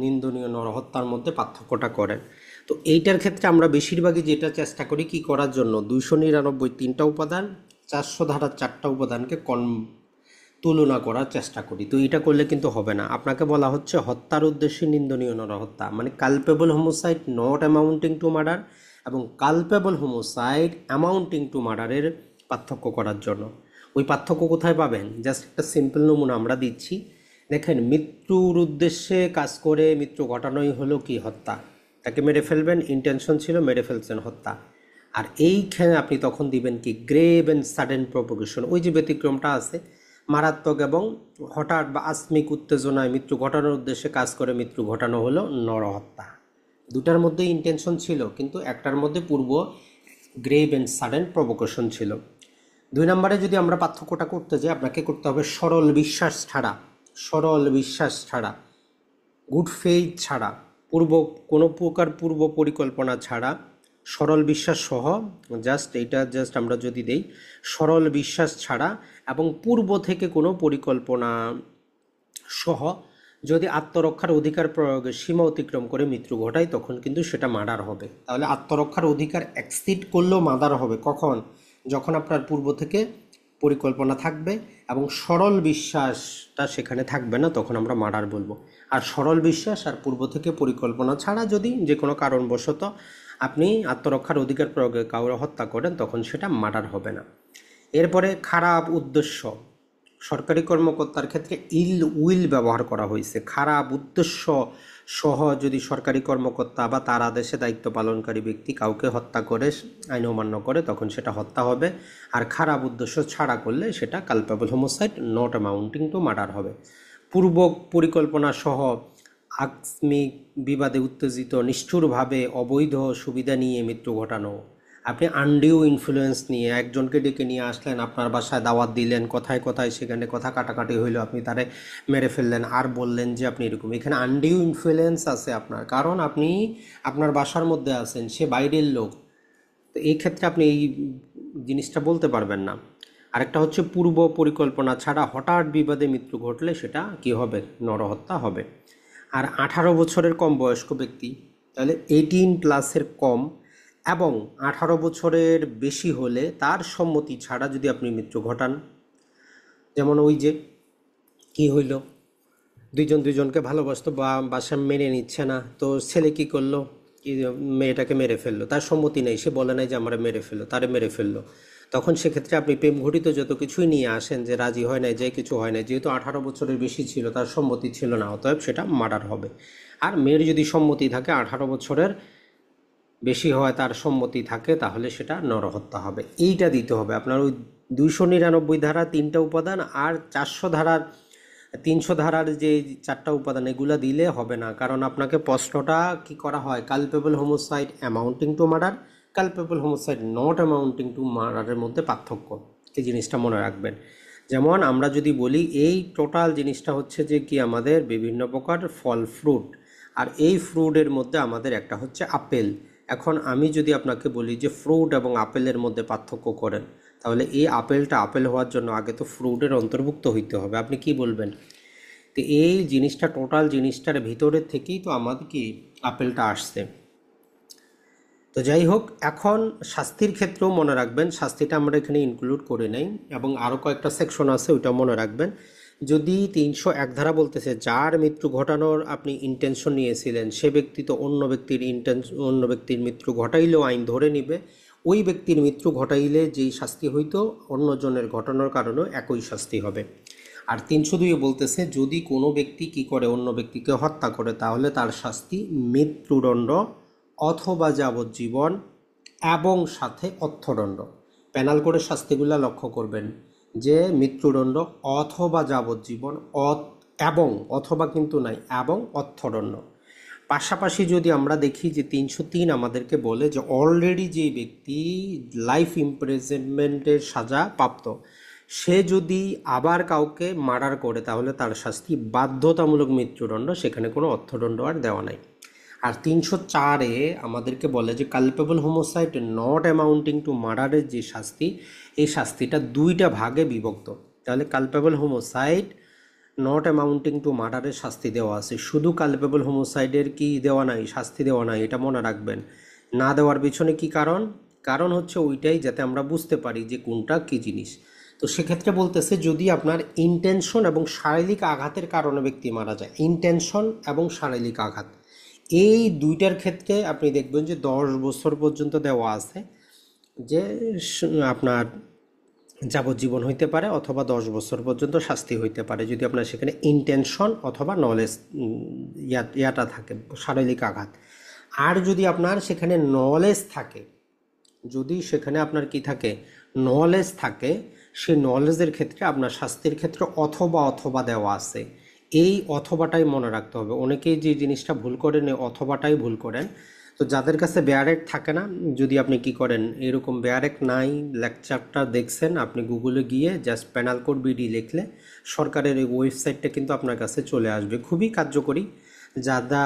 নিন্দনীয় নরহত্যার মধ্যে পার্থক্যটা করেন। তো এইটার ক্ষেত্রে আমরা বেশিরভাগই যেটা চেষ্টা করি কি করার জন্য, 299 3টা উপাদান, 400 ধারার 4টা উপাদানকে তুলনা করার চেষ্টা করি। তো এটা করলে কিন্তু হবে না। আপনাকে বলা হচ্ছে হত্যার উদ্দেশ্যে নিন্দনীয় নরহত্যা, মানে culpable homicide not amounting to murder এবং কালপেবল হোমোসাইড অ্যামাউন্টিং টু মার্ডারের পার্থক্য করার জন্য। ওই পার্থক্য কোথায় পাবেন, জাস্ট একটা সিম্পল নমুনা আমরা দিচ্ছি। দেখেন, মৃত্যুর উদ্দেশ্যে কাজ করে মৃত্যু ঘটানোই হলো কি হত্যা, তাকে মেরে ফেলবেন, ইন্টেনশন ছিল, মেরে ফেলছেন, হত্যা। আর এইখানে আপনি তখন দিবেন কি গ্রেভ অ্যান্ড সাডেন প্রভোকেশন, ওই যে ব্যতিক্রমটা আছে, মারাত্মক এবং হঠাৎ বা আকস্মিক উত্তেজনায় মৃত্যু ঘটানোর উদ্দেশ্যে কাজ করে মৃত্যু ঘটানো হলো নরহত্যা। দুটার মধ্যে ইন্টেনশন ছিল, কিন্তু একটার মধ্যে পূর্ব গ্রেভ অ্যান্ড সাডেন প্রভোকেশন ছিল। 2 নম্বরে যদি আমরা পার্থক্যটা করতে যাই, আপনাকে করতে হবে সরল বিশ্বাস ছাড়া, গুড ফেইথ ছাড়া, কোনো প্রকার পূর্ব পরিকল্পনা ছাড়া, সরল বিশ্বাস সহ, জাস্ট আমরা যদি দেই সরল বিশ্বাস ছাড়া এবং পূর্ব থেকে কোনো পরিকল্পনা সহ যদি আত্মরক্ষার অধিকার প্রয়োগের সীমা অতিক্রম করে মৃত্যু ঘটায়, তখন কিন্তু সেটা মার্ডার হবে। তাহলে আত্মরক্ষার অধিকার এক্সিড করলেও মার্ডার হবে কখন, যখন আপনার পূর্ব থেকে পরিকল্পনা থাকবে এবং সরল বিশ্বাসটা সেখানে থাকবে না, তখন আমরা মার্ডার বলবো। আর সরল বিশ্বাস আর পূর্ব থেকে পরিকল্পনা ছাড়া যদি যে কোনো কারণবশত আপনি আত্মরক্ষার অধিকার প্রয়োগে কাউকে হত্যা করেন, তখন সেটা মার্ডার হবে না। এরপরে খারাপ উদ্দেশ্য, সরকারি কর্মকর্তার ক্ষেত্রে ইল উইল ব্যবহার করা হয়েছে। খারাপ উদ্দেশ্য সহ যদি সরকারি কর্মকর্তা বা তার আদেশে দায়িত্ব পালনকারী ব্যক্তি কাউকে হত্যা করে, আইন অমান্য করে, তখন সেটা হত্যা হবে। আর খারাপ উদ্দেশ্য ছাড়া করলে সেটা culpable homicide not amounting to murder হবে। পূর্ব পরিকল্পনা সহ আকস্মিক বিবাদে উত্তেজিত নিষ্ঠুরভাবে অবৈধ সুবিধা নিয়ে মৃত্যু ঘটানো, আপনি আনডিউ ইনফ্লুয়েন্স নিয়ে একজনকে ডেকে নিয়ে আসলেন, আপনার বাসায় দাওয়াত দিলেন, কথায় কথায় সেখানে কথা কাটাকাটি হইলো, আপনি তারে মেরে ফেললেন আর বললেন যে আপনি এরকম, এখানে আনডিউ ইনফ্লুয়েন্স আছে আপনার, কারণ আপনি আপনার বাসার মধ্যে আছেন, সে বাইরের লোক, তো এই ক্ষেত্রে আপনি এই জিনিসটা বলতে পারবেন না। আরেকটা হচ্ছে পূর্ব পরিকল্পনা ছাড়া হঠাৎ বিবাদে মৃত্যু ঘটলে সেটা কি হবে, নরহত্যা হবে। আর 18 বছরের কম বয়স্ক ব্যক্তি, তাহলে 18+ কম এবং 18 বছরের বেশি হলে তার সম্মতি ছাড়া যদি আপনি মৃত্যু ঘটান, যেমন ওই যে কি হইল, দুইজনকে ভালোবাসতো বা বাসা মেনে নিচ্ছে না, তো ছেলে কি করলো, কি মেয়েটাকে মেরে ফেললো, তার সম্মতি নেই, সে বলে নাই যে আমরা মেরে ফেললো, তারে মেরে ফেললো, তখন সেক্ষেত্রে আপনি প্রেম ঘটিত যত কিছুই নিয়ে আসেন যে রাজি হয় নাই, যে কিছু হয় নাই, যেহেতু 18 বছরের বেশি ছিল, তার সম্মতি ছিল না, অতএব সেটা মার্ডার হবে। আর মেয়ের যদি সম্মতি থাকে, 18 বছরের বেশি হয়, তার সম্মতি থাকে, তাহলে সেটা নরহত্যা হবে। এইটা দিতে হবে আপনার ওই 299 ধারা 3টা উপাদান আর 400 ধারার 300 ধারার যে 4টা উপাদান, এগুলা দিলে হবে না। কারণ আপনাকে প্রশ্নটা কি করা হয়, culpable homicide amounting to murder, culpable homicide not amounting to মার্ডারের মধ্যে পার্থক্য, এই জিনিসটা মনে রাখবেন। যেমন আমরা যদি বলি এই টোটাল জিনিসটা হচ্ছে যে কি আমাদের বিভিন্ন প্রকার ফল ফ্রুট, আর এই ফ্রুটের মধ্যে আমাদের একটা হচ্ছে আপেল। এখন আমি যদি আপনাকে বলি যে ফ্রুট এবং আপেলের মধ্যে পার্থক্য করেন, তাহলে এই আপেলটা আপেল হওয়ার জন্য আগে তো ফ্রুটের অন্তর্ভুক্ত হইতে হবে। আপনি কি বলবেন? তো এই জিনিসটা টোটাল জিনিসটার ভিতরের থেকেই তো আমাদের কি আপেলটা আসছে। তো যাই হোক, এখন শাস্তির ক্ষেত্রেও মনে রাখবেন, শাস্তিটা আমরা এখানে ইনক্লুড করে নেই, এবং আরও কয়েকটা সেকশন আছে, ওইটা মনে রাখবেন। যদি 301 ধারা বলতেছে যার মৃত্যু ঘটানোর আপনি ইন্টেনশন নিয়েছিলেন, সে ব্যক্তি তো অন্য ব্যক্তির মৃত্যু ঘটাইলেও আইন ধরে নিবে, ওই ব্যক্তির মৃত্যু ঘটাইলে যেই শাস্তি হইতো অন্যজনের ঘটানোর কারণেও একই শাস্তি হবে। আর 302 বলতেছে যদি কোনো ব্যক্তি কি করে, অন্য ব্যক্তিকে হত্যা করে, তাহলে তার শাস্তি মৃত্যুদণ্ড অথবা যাবজ্জীবন এবং সাথে অর্থদণ্ড। পেনাল কোডের শাস্তিগুলো লক্ষ্য করবেন যে মৃত্যুদণ্ড অথবা যাবজ্জীবন এবং অথবা কিন্তু নাই, এবং অর্থদণ্ড। পাশাপাশি যদি আমরা দেখি যে 303 আমাদেরকে বলে যে অলরেডি যে ব্যক্তি লাইফ ইমপ্রিজনমেন্টের সাজা প্রাপ্ত, সে যদি আবার কাউকে মার্ডার করে, তাহলে তার শাস্তি বাধ্যতামূলক মৃত্যুদণ্ড, সেখানে কোনো অর্থদণ্ড আর দেওয়া নাই। আর 304-এ আমাদেরকে বলে যে culpable homicide not amounting to মার্ডারের যে শাস্তি, এই শাস্তিটা 2টা ভাগে বিভক্ত। তাহলে culpable homicide not amounting to মার্ডারের শাস্তি দেওয়া আছে, শুধু কালপেবল হোমোসাইডের কি দেওয়া নাই, শাস্তি দেওয়া নাই, এটা মনে রাখবেন। না দেওয়ার পিছনে কি কারণ? কারণ হচ্ছে ওইটাই, যাতে আমরা বুঝতে পারি যে কোনটা কী জিনিস। তো সেক্ষেত্রে বলতেছে যদি আপনার ইন্টেনশন এবং শারীরিক আঘাতের কারণে ব্যক্তি মারা যায়, ইন্টেনশন এবং শারীরিক আঘাত, এই দুইটার ক্ষেত্রে আপনি দেখবেন যে 10 বছর পর্যন্ত দেওয়া আছে, যে আপনার যাবজ্জীবন হইতে পারে অথবা 10 বছর পর্যন্ত শাস্তি হইতে পারে, যদি আপনার সেখানে ইন্টেনশন অথবা নলেজ ইয়াটা থাকে, শারীরিক আঘাত। আর যদি আপনার সেখানে নলেজ থাকে, যদি সেখানে আপনার কি থাকে, নলেজ থাকে, সেই নলেজের ক্ষেত্রে আপনার শাস্তির ক্ষেত্রে অথবা দেওয়া আছে। এই অথবাটাই মনে রাখতে হবে। অনেকেই যে জিনিসটা ভুল করেন, অথবাটাই ভুল করেন। তো যাদের কাছে বেয়ারেক থাকে না, যদি আপনি কি করেন, এরকম বেয়ারেক নাই, লেকচারটা দেখছেন, আপনি গুগলে গিয়ে জাস্ট পেনাল কোড বিডি লিখলে সরকারের এই ওয়েবসাইটটা কিন্তু আপনার কাছে চলে আসবে, খুবই কার্যকরী। যারা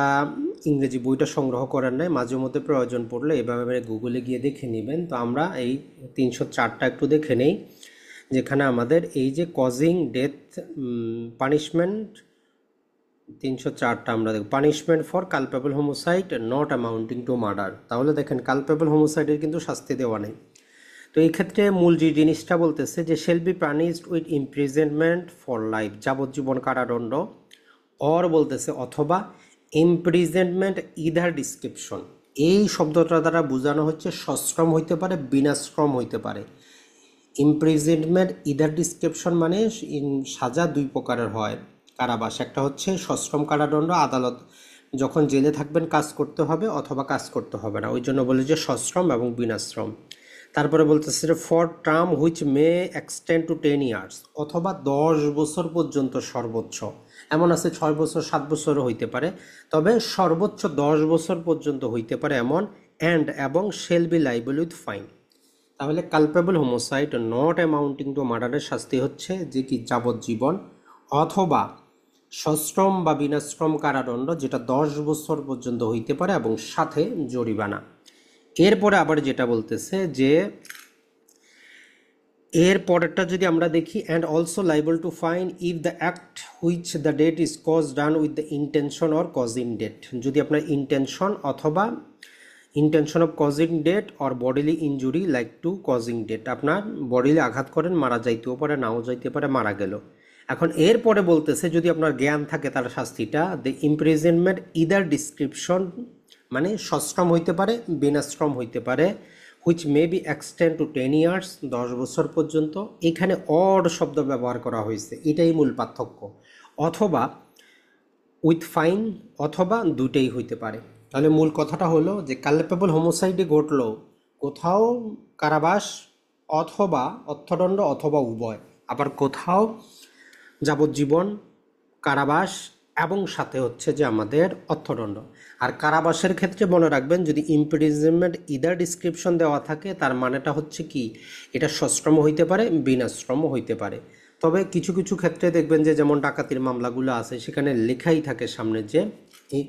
ইংরেজি বইটা সংগ্রহ করেন নাই, মাঝে মধ্যে প্রয়োজন পড়লে এভাবে গুগলে গিয়ে দেখে নেবেন। তো আমরা এই 304টা একটু দেখে নেই, যেখানে আমাদের এই যে কজিং ডেথ পানিশমেন্ট, 304টা আমরা দেখব, punishment for culpable homicide not amounting to murder. তাহলে দেখেন কালপেবল হোমোসাইডের কিন্তু শাস্তি দেওয়া নেই। তো এই ক্ষেত্রে মূল যে জিনিসটা বলতেছে যে shall be punished with imprisonment for life, যাবজ্জীবন কারাদণ্ড, অর বলতেছে অথবা ইমপ্রিজনমেন্ট ইদার ডিসক্রিপশন। এই শব্দটা দ্বারা বোঝানো হচ্ছে সশ্রম হইতে পারে, বিনাশ্রম হইতে পারে। ইমপ্রিজনমেন্ট ইদার ডিসক্রিপশন মানে সাজা 2 প্রকারের হয়, কারাবাস। একটা হচ্ছে সশ্রম কারাদণ্ড, আদালত যখন জেলে থাকবেন কাজ করতে হবে অথবা কাজ করতে হবে না, ওই জন্য বলে যে সশ্রম এবং বিনাশ্রম। তারপরে বলতেছে যে for term which may extend two 10 years, অথবা 10 বছর পর্যন্ত সর্বোচ্চ। এমন আছে 6 বছর 7 বছরও হইতে পারে, তবে সর্বোচ্চ 10 বছর পর্যন্ত হইতে পারে এমন, এবং shall be liable with fine. তাহলে culpable homicide not amounting to মার্ডারের শাস্তি হচ্ছে যে কি যাবজ্জীবন অথবা সশ্রম বা বিনাশ্রম কারাদণ্ড, যেটা 10 বছর পর্যন্ত হইতে পারে এবং সাথে জরিমানা। এরপরে আবার যেটা বলতেছে যে এর পরেরটা যদি আমরা দেখি, and also liable to fine if the act which the death is cause done with the intention or causing death, যদি আপনার ইন্টেনশন অথবা intention of causing death or bodily injury like to causing death, আপনার bodily আঘাত করেন, মারা যাইতেও পারে, নাও যাইতে পারে, মারা গেল। এখন এরপরে বলতেছে যদি আপনার জ্ঞান থাকে, তার শাস্তিটা দ্য ইমপ্রিজনমেন্ট ইদার ডিসক্রিপশন মানে সশ্রম হইতে পারে, বিনাশ্রম হইতে পারে, which may be extend two 10 years, 10 বছর পর্যন্ত। এখানে অড শব্দ ব্যবহার করা হয়েছে, এটাই মূল পার্থক্য। অথবা উইথ ফাইন, অথবা দুটেই হইতে পারে। তাহলে মূল কথাটা হলো যে কালপেবল হোমোসাইডে ঘটলো কোথাও কারাবাস অথবা অর্থদণ্ড অথবা উভয়, আবার কোথাও যাবজ্জীবন কারাবাস এবং সাথে হচ্ছে যে আমাদের অর্থদণ্ড। আর কারাবাসের ক্ষেত্রে মনে রাখবেন, যদি ইমপ্রিজনমেন্ট ইদার ডিসক্রিপশন দেওয়া থাকে তার মানেটা হচ্ছে কি, এটা সশ্রম হইতে পারে, বিনাশ্রম হইতে পারে। তবে কিছু কিছু ক্ষেত্রে দেখবেন যে যেমন ডাকাতির মামলাগুলো আছে সেখানে লেখাই থাকে সামনে যে এই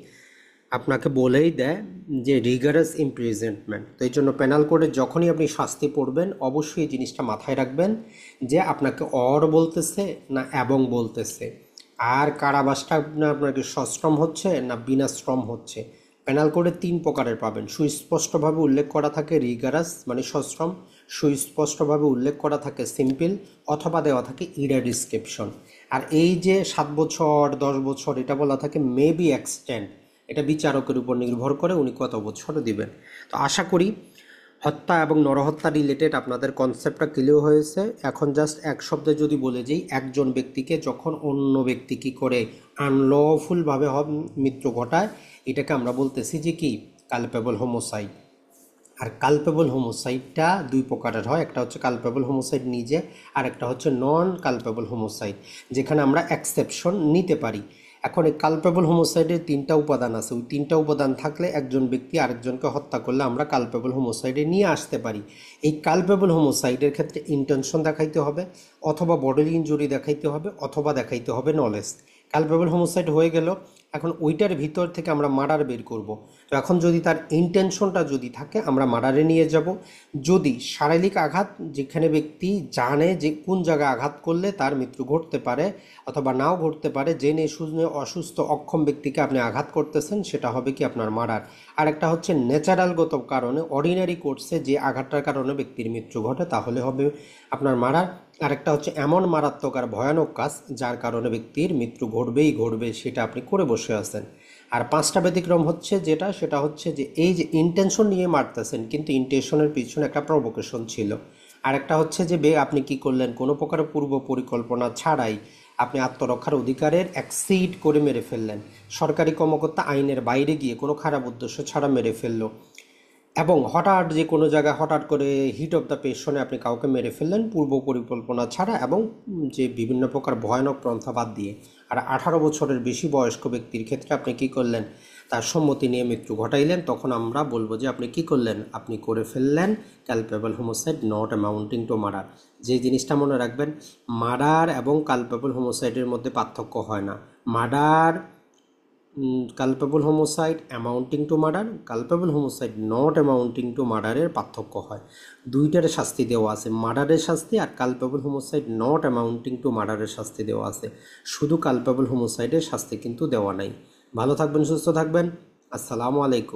আপনাকে বলেই দেয় যে রিগারাস ইমপ্রিজনমেন্ট। তো এই জন্য পেনাল কোডে যখনই আপনি শাস্তি পড়বেন অবশ্যই এই জিনিসটা মাথায় রাখবেন যে আপনাকে অর বলতেছে না এবং বলতেছে, আর কারাবাসটা আপনাকে সশ্রম হচ্ছে না বিনাশ্রম হচ্ছে। পেনাল কোডে 3 প্রকারের পাবেন। সুস্পষ্টভাবে উল্লেখ করা থাকে রিগারাস মানে সশ্রম, সুস্পষ্টভাবে উল্লেখ করা থাকে সিম্পল, অথবা দেওয়া থাকে ইডার ডিসক্রিপশন। আর এই যে 7 বছর 10 বছর এটা বলা থাকে মে বি এক্সটেন্ড, এটা বিচারকের উপর নির্ভর করে উনি কত বছর দিবেন। তো আশা করি হত্যা এবং নরহত্যা রিলেটেড আপনাদের কনসেপ্টটা ক্লিয়ার হয়েছে। এখন জাস্ট এক শব্দে যদি বলে যাই, একজন ব্যক্তিকে যখন অন্য ব্যক্তি কী করে আনলফুলভাবে মৃত্যু ঘটায়, এটাকে আমরা বলতেছি যে কি কালপেবল হোমোসাইড। আর কালপেবল হোমোসাইডটা 2 প্রকারের হয়, একটা হচ্ছে কালপেবল হোমোসাইড নিজে, আর একটা হচ্ছে নন কালপেবল হোমোসাইড, যেখানে আমরা এক্সেপশন নিতে পারি। এখন এই কালপেবল হোমোসাইডের 3টা উপাদান আছে, ওই 3টা উপাদান থাকলে একজন ব্যক্তি আরেকজনকে হত্যা করলে আমরা কালপেবল হোমোসাইডে নিয়ে আসতে পারি। এই কালপেবল হোমোসাইডের ক্ষেত্রে ইন্টেনশন দেখাইতে হবে, অথবা বডি ইনজুরি দেখাইতে হবে, অথবা দেখাইতে হবে নলেজ। কালপেবল হোমোসাইড হয়ে গেল, এখন ওইটার ভিতর থেকে আমরা মার্ডার বের করব। তো এখন যদি তার ইন্টেনশনটা যদি থাকে আমরা মার্ডারে নিয়ে যাব। যদি শারীরিক আঘাত, যেখানে ব্যক্তি জানে যে কোন জায়গায় আঘাত করলে তার মৃত্যু ঘটতে পারে অথবা নাও ঘটতে পারে, জেনে শুনে অসুস্থ অক্ষম ব্যক্তিকে আপনি আঘাত করতেছেন, সেটা হবে কি আপনার মার্ডার। আর একটা হচ্ছে ন্যাচারালগত কারণে অর্ডিনারি কোর্সে যে আঘাতটার কারণে ব্যক্তির মৃত্যু ঘটে, তাহলে হবে আপনার মার্ডার। আরেকটা হচ্ছে এমন মারাত্মক আর ভয়ানক কাজ যার কারণে ব্যক্তির মৃত্যু ঘটবেই ঘটবে, সেটা আপনি করে বসে আছেন। আর 5টা ব্যতিক্রম হচ্ছে সেটা হচ্ছে যে এই যে ইন্টেনশন নিয়ে মারতেছেন কিন্তু ইন্টেনশনের পিছনে একটা প্রভোকেশন ছিল। আরেকটা হচ্ছে যে আপনি কি করলেন, কোনো প্রকার পূর্ব পরিকল্পনা ছাড়াই আপনি আত্মরক্ষার অধিকারের এক্সিড করে মেরে ফেললেন। সরকারি কর্মকর্তা আইনের বাইরে গিয়ে কোনো খারাপ উদ্দেশ্য ছাড়া মেরে ফেললো, এবং হঠাৎ যে কোনো জায়গায় হঠাৎ করে হিট অফ দ্য পেশনে আপনি কাউকে মেরে ফেললেন পূর্ব পরিকল্পনা ছাড়া এবং যে বিভিন্ন প্রকার ভয়ানক পন্থা বাদ দিয়ে। আর 18 বছরের বেশি বয়স্ক ব্যক্তির ক্ষেত্রে আপনি কি করলেন, তার সম্মতি নিয়ে মৃত্যু ঘটাইলেন, তখন আমরা বলবো যে আপনি কি করলেন, আপনি করে ফেললেন culpable homicide not amounting to murder. যে জিনিসটা মনে রাখবেন, মার্ডার এবং কালপেবল হোমোসাইডের মধ্যে পার্থক্য হয় না। Murder culpable homicide amounting to murder, culpable homicide not amounting to মার্ডারের পার্থক্য হয়। দুইটার শাস্তি দেওয়া আছে, মার্ডারের শাস্তি আর culpable homicide not amounting to মার্ডারের শাস্তি দেওয়া আছে। শুধু কালপেবল হোমোসাইডের শাস্তি কিন্তু দেওয়া নাই। ভালো থাকবেন, সুস্থ থাকবেন, আসসালামু আলাইকুম।